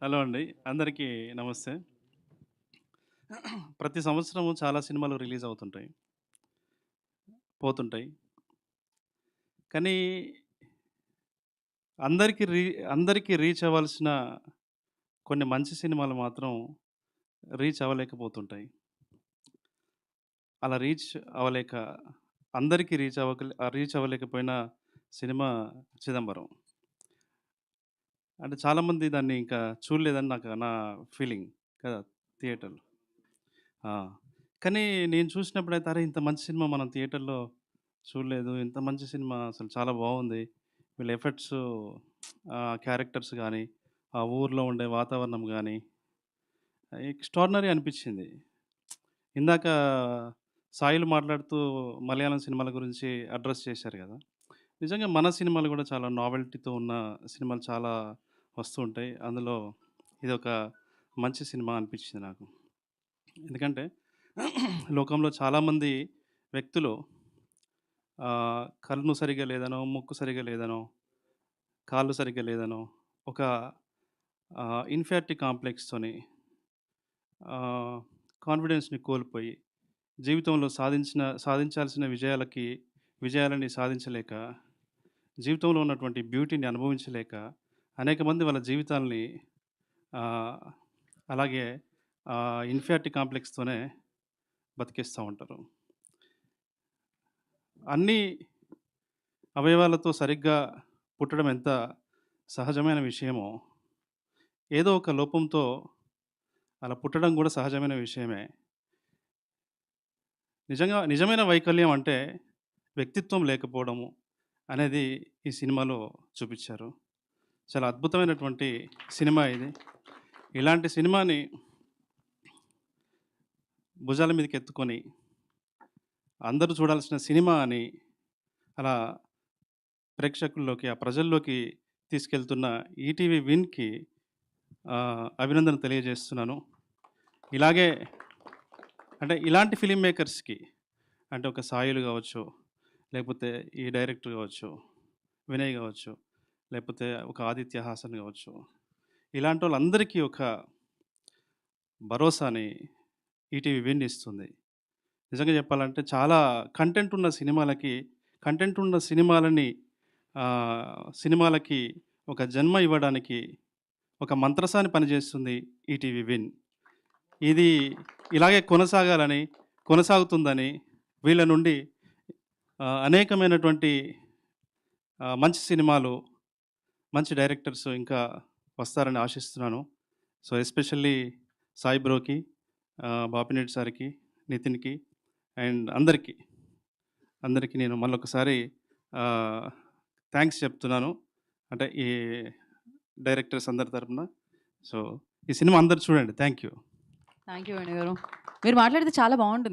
Hello అండి. అందరికీ నమస్తే. ప్రతి సంవత్సరము చాలా సినిమాలు రిలీజ్ అవుతుంటాయి. పోతుంటాయి. కానీ అందరికి రీ అందరికి రీచ్ అవ్వాల్సిన కొన్ని మంచి సినిమాలు మాత్రం రీచ్ అవ్వలేకపోతుంటాయి. అలా అవ్వలేక అందరికి రీచ్ అవ్వలేకపోయిన సినిమా 'చిదంబరం'. అంటే చాలామంది దాన్ని ఇంకా చూడలేదని నా ఫీలింగ్ కదా! థియేటర్‌లో. ఆ! కానీ నేను చూసినప్పుడైతే అరే! ఇంత మంచి సినిమా మనం థియేటర్‌లో చూడలేదు. ఇంత మంచి సినిమా అసలు చాలా బావుంది. వీళ్ళ ఎఫర్ట్సు క్యారెక్టర్స్ గానీ, ఆ ఊర్లో ఉండే వాతావరణం గానీ, ఎక్స్ట్రార్డినరీ అనిపిచ్చింది. ఇందాక సాయిలు మాట్లాడుతూ మలయాళం సినిమాల గురించి అడ్రెస్ చేశారు గదా! నిజంగా మన సినిమాలు గూడా చాలా నావెల్టీతో ఉన్న సినిమాలు చాలా వస్తూ ఉంటాయి. అందులో ఇదొక మంచి సినిమా అనిపిచ్చింది నాకు. ఎందుకంటే లోకంలో చాలామంది వ్యక్తులు కన్ను సరిగ్గా లేదనో, ముక్కు సరిగ్గా లేదనో, కాళ్ళు సరిగ్గా లేదనో, ఒక ఇన్ఫియారిటీ కాంప్లెక్స్‌తోని ఆహ్, కాన్ఫిడెన్స్‌ని కోల్పోయి, జీవితంలో సాధించాల్సిన విజయాలని సాధించలేక, జీవితంలో ఉన్నటువంటి బ్యూటీని అనుభవించలేక, అనేక మంది వాళ్ళ జీవితాల్ని ఆహ్, అలాగే ఇన్ఫియారిటీ కాంప్లెక్స్‌తోనే బతికేస్తా ఉంటారు. అన్నీ అవయవాలతో సరిగ్గా పుట్టడం ఎంత సహజమైన విషయమో, ఏదో ఒక లోపంతో అలా పుట్టడం గూడా సహజమైన విషయమే. నిజమైన వైకల్యం అంటే వ్యక్తిత్వం లేకపోవడము అనేది ఈ సినిమాలో చూపిచ్చారు. చాలా అద్భుతమైనటువంటి సినిమా ఇది. ఇలాంటి సినిమాని భుజాల మీదకెత్తుకొని అందరూ చూడాల్సిన సినిమా అని అలా ప్రేక్షకుల్లోకి, ఆ ప్రజల్లోకి తీసుకెళ్తున్న ఈటీవీ విన్‌కి అభినందనలు తెలియజేస్తున్నాను. ఇలాగే అంటే ఇలాంటి ఫిల్మ్ మేకర్స్‌కి అంటే ఒక సాయిలు గావచ్చు, లేకపోతే ఈ డైరెక్టర్ గావచ్చు, వినయ్ గావచ్చు, లేకపోతే ఒక ఆదిత్య హాసన్ గావచ్చు. ఇలాంటోళ్ళందరికీ ఒక భరోసాని ఈటీవీ విన్ ఇస్తుంది. నిజంగా చెప్పాలంటే చాలా కంటెంట్ ఉన్న సినిమాలకి, కంటెంట్ ఉన్న సినిమాలకి ఒక జన్మ ఇవ్వడానికి ఒక మంత్రసాని పనిచేస్తుంది ఈటీవీ విన్. ఇది ఇలాగే కొనసాగుతుందని వీళ్ళ నుండి అనేకమైనటువంటి మంచి సినిమాలు, మంచి డైరెక్టర్స్ ఇంకా వస్తారని ఆశిస్తున్నాను. సో, ఎస్పెషల్లీ సాయి బ్రోకి, బాపినేని సార్‌కి, నితిన్‌కి అండ్ అందరికి నేను మళ్ళొకసారి ఆహ్, థాంక్స్ చెప్తున్నాను. అంటే ఈ డైరెక్టర్స్ అందరి తరపున. సో, ఈ సినిమా అందరూ చూడండి. Thank you. Thank you Venu గారు. మీరు మాట్లాడితే చాలా బావుంటుంది.